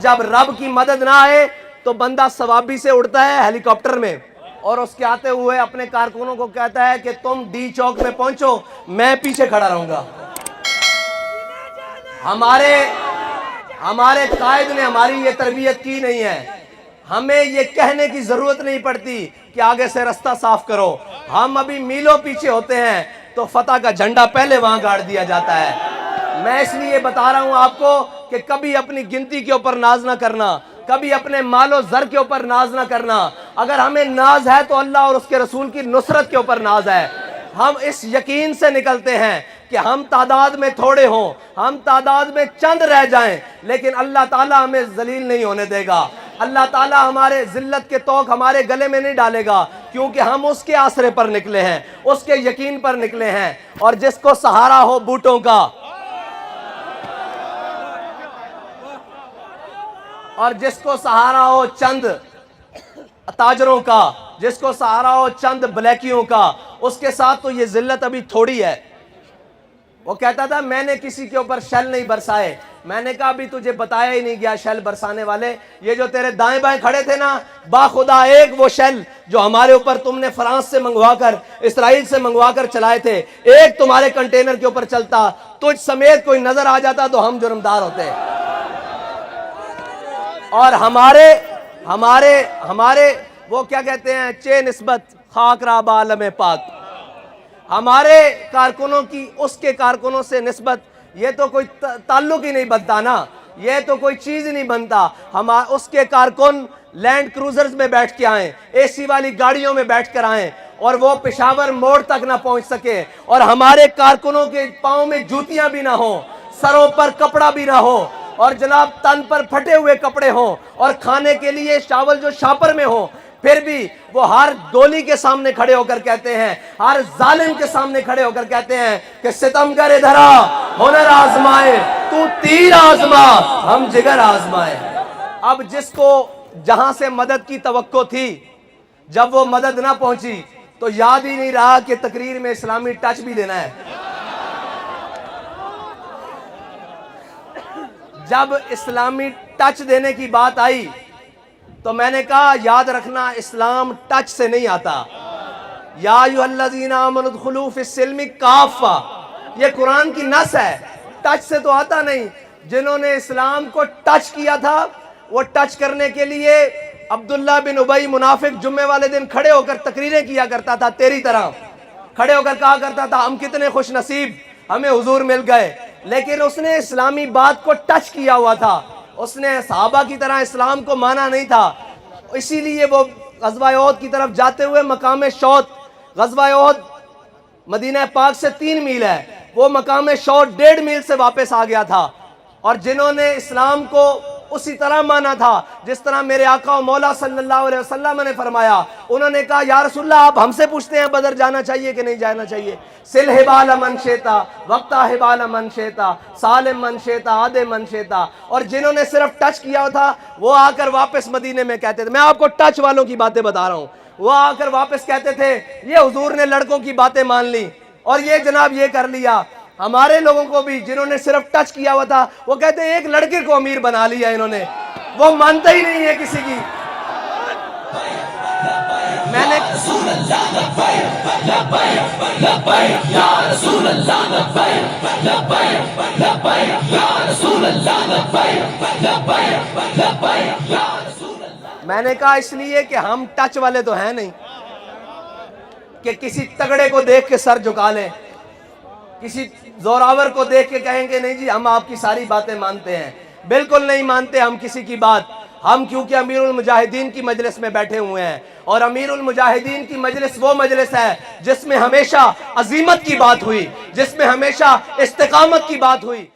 جب رب کی مدد نہ آئے تو بندہ ثوابی سے اڑتا ہے ہیلی کاپٹر میں اور اس کے آتے ہوئے اپنے کارکنوں کو کہتا ہے کہ تم ڈی چوک میں پہنچو، میں پیچھے کھڑا رہوں گا۔ ہمارے قائد نے ہماری یہ تربیت کی نہیں ہے۔ ہمیں یہ کہنے کی ضرورت نہیں پڑتی کہ آگے سے رستہ صاف کرو، ہم ابھی میلوں پیچھے ہوتے ہیں تو فتح کا جھنڈا پہلے وہاں گاڑ دیا جاتا ہے۔ میں اس لیے بتا رہا ہوں آپ کو کہ کبھی اپنی گنتی کے اوپر ناز نہ کرنا، کبھی اپنے مال و زر کے اوپر ناز نہ کرنا۔ اگر ہمیں ناز ہے تو اللہ اور اس کے رسول کی نصرت کے اوپر ناز ہے۔ ہم اس یقین سے نکلتے ہیں کہ ہم تعداد میں تھوڑے ہوں، ہم تعداد میں چند رہ جائیں، لیکن اللہ تعالیٰ ہمیں ذلیل نہیں ہونے دے گا۔ اللہ تعالیٰ ہمارے ذلت کے توق ہمارے گلے میں نہیں ڈالے گا، کیونکہ ہم اس کے آسرے پر نکلے ہیں، اس کے یقین پر نکلے ہیں۔ اور جس کو سہارا ہو بوٹوں کا، اور جس کو سہارا ہو چند تاجروں کا، جس کو سہارا ہو چند بلیکیوں کا، اس کے ساتھ تو یہ ذلت ابھی تھوڑی ہے۔ وہ کہتا تھا میں نے کسی کے اوپر شل نہیں برسائے۔ میں نے کہا ابھی تجھے بتایا ہی نہیں گیا شل برسانے والے۔ یہ جو تیرے دائیں بائیں کھڑے تھے نا، باخدا ایک وہ شل جو ہمارے اوپر تم نے فرانس سے منگوا کر، اسرائیل سے منگوا کر چلائے تھے، ایک تمہارے کنٹینر کے اوپر چلتا، تجھ سمیت کوئی نظر آ جاتا تو ہم جرمدار ہوتے۔ اور ہمارے وہ کیا کہتے ہیں، چے نسبت خاک را بعالم پاک، ہمارے کارکنوں کی اس کے کارکنوں سے نسبت، یہ تو کوئی تعلق ہی نہیں بنتا نا، یہ تو کوئی چیز ہی نہیں بنتا۔ اس کے کارکن لینڈ کروزرز میں بیٹھ کے آئیں، اے سی والی گاڑیوں میں بیٹھ کر آئیں، اور وہ پشاور موڑ تک نہ پہنچ سکے، اور ہمارے کارکنوں کے پاؤں میں جوتیاں بھی نہ ہوں، سروں پر کپڑا بھی نہ ہو، اور جناب تن پر پھٹے ہوئے کپڑے ہوں، اور کھانے کے لیے چاول جو شاپر میں ہوں، پھر بھی وہ ہر گولی کے سامنے کھڑے ہو کر کہتے ہیں، ہر ظالم کے سامنے کھڑے ہو کر کہتے ہیں کہ ستمگر ادھر آ، ہنر آزمائے، تو تیر آزما، ہم جگر آزمائے۔ اب جس کو جہاں سے مدد کی توقع تھی، جب وہ مدد نہ پہنچی تو یاد ہی نہیں رہا کہ تقریر میں اسلامی ٹچ بھی دینا ہے۔ جب اسلامی ٹچ دینے کی بات آئی تو میں نے کہا یاد رکھنا اسلام ٹچ سے نہیں آتا۔ یا ایھا الذین آمنوا ادخلوا فی السلم کافہ، یہ قرآن کی نص ہے، ٹچ سے تو آتا نہیں۔ جنہوں نے اسلام کو ٹچ کیا تھا، وہ ٹچ کرنے کے لیے عبداللہ بن ابی منافق جمعے والے دن کھڑے ہو کر تقریریں کیا کرتا تھا، تیری طرح کھڑے ہو کر کہا کرتا تھا ہم کتنے خوش نصیب، ہمیں حضور مل گئے۔ لیکن اس نے اسلامی بات کو ٹچ کیا ہوا تھا، اس نے صحابہ کی طرح اسلام کو مانا نہیں تھا۔ اسی لیے وہ غزوہ احد کی طرف جاتے ہوئے مقام شوط، غزوہ احد مدینہ پاک سے 3 میل ہے، وہ مقام شوط 1.5 میل سے واپس آ گیا تھا۔ اور جنہوں نے اسلام کو اسی طرح مانا تھا جس طرح میرے آقا و مولا صلی اللہ علیہ وسلم نے فرمایا، انہوں نے کہا یا رسول اللہ آپ ہم سے پوچھتے ہیں بدر جانا چاہیے کہ نہیں جانا چاہیے؟ سل حبال من شیتا وقتا حبال من شیتا سالم من شیتا عاد من شیتا۔ اور جنہوں نے صرف ٹچ کیا تھا وہ آ کر واپس مدینے میں کہتے تھے، میں آپ کو ٹچ والوں کی باتیں بتا رہا ہوں، وہ آ کر واپس کہتے تھے یہ حضور نے لڑکوں کی باتیں مان لی اور یہ جناب یہ کر لیا۔ ہمارے لوگوں کو بھی جنہوں نے صرف ٹچ کیا ہوا تھا وہ کہتے ہیں ایک لڑکے کو امیر بنا لیا انہوں نے، وہ مانتا ہی نہیں ہے کسی کی۔ میں نے کہا اس لیے کہ ہم ٹچ والے تو ہیں نہیں کہ کسی تگڑے کو دیکھ کے سر جھکا لیں، کسی زوراور کو دیکھ کے کہیں گے نہیں جی ہم آپ کی ساری باتیں مانتے ہیں۔ بالکل نہیں مانتے ہم کسی کی بات، ہم کیونکہ امیر المجاہدین کی مجلس میں بیٹھے ہوئے ہیں، اور امیر المجاہدین کی مجلس وہ مجلس ہے جس میں ہمیشہ عظیمت کی بات ہوئی، جس میں ہمیشہ استقامت کی بات ہوئی۔